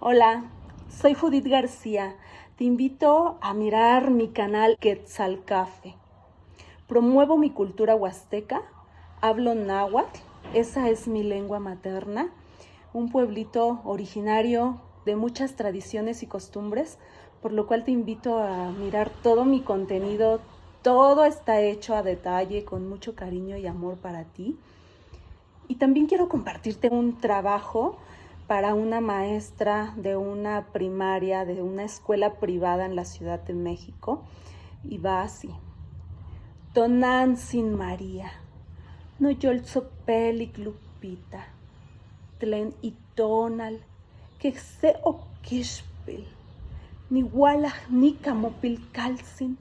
Hola, soy Judith García. Te invito a mirar mi canal Quetzalcafe. Promuevo mi cultura huasteca, hablo náhuatl, esa es mi lengua materna, un pueblito originario de muchas tradiciones y costumbres, por lo cual te invito a mirar todo mi contenido. Todo está hecho a detalle, con mucho cariño y amor para ti. Y también quiero compartirte un trabajo para una maestra de una primaria, de una escuela privada en la Ciudad de México. Y va así. Tonantzin María, noyoltzopelik Lupita, tlen itonal, quexe oquixpil, niualaj nika mopilcaltzin,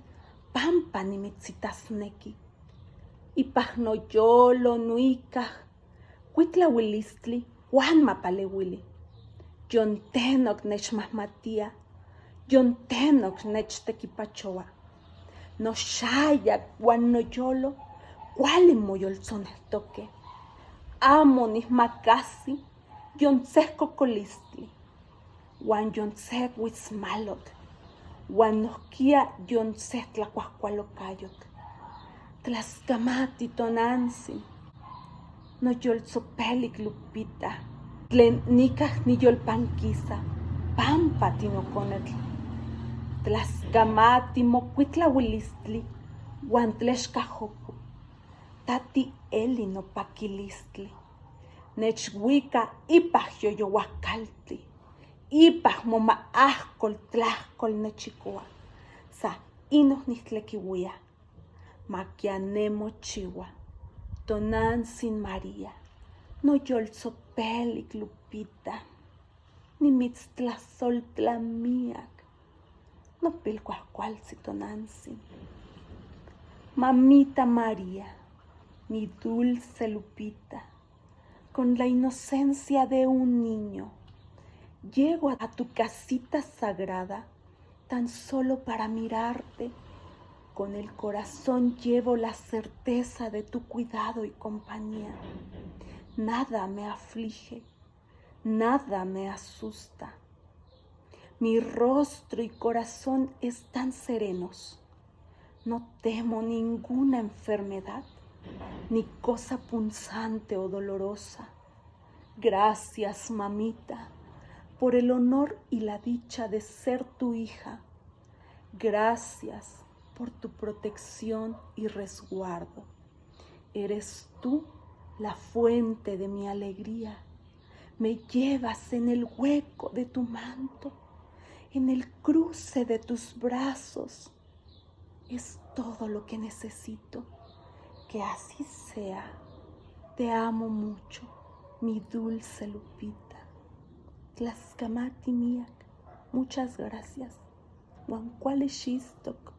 pampa nimitzitasneki. Ipaj noyolo nuikaj, cuitlauilistli, Juan mapaleuili. Yontenok nechmahmatia, yontenok nechtequipachoa. Noxayak uan noyolo, kuali moyoltzonehtoque. Amo nihmakasi, yontzehkokolistli. Uan yontzeuitzmalotl, uan nohkia yontzehtlakuahkualokayotl. Tlaskamati tonantzin, noyoltzopelik Lupita, tlen nikaj niyolpankisa, pampa tinokonetl. Tlaskamati mokuitlauilistli, uan tlexkajoku, tati eli nopakilistli. Nechuika ipaj yoyouajkaltli, ipaj momaahkol tlahkol nechikoa. Sa inon nihtlekiuia, makianemochiua. Tonantzin María, noyoltzopelik Lupita, nimitztlasoltlamiak, nopilkuahkualtzi tonantzin. Mamita María, mi dulce Lupita, con la inocencia de un niño, llego a tu casita sagrada tan solo para mirarte. Con el corazón llevo la certeza de tu cuidado y compañía. Nada me aflige, nada me asusta. Mi rostro y corazón están serenos. No temo ninguna enfermedad, ni cosa punzante o dolorosa. Gracias, mamita, por el honor y la dicha de ser tu hija. Gracias por tu protección y resguardo. Eres tú la fuente de mi alegría. Me llevas en el hueco de tu manto, en el cruce de tus brazos. Es todo lo que necesito. Que así sea. Te amo mucho, mi dulce Lupita. Tlaskamati miak, muchas gracias. Huancuale xistok.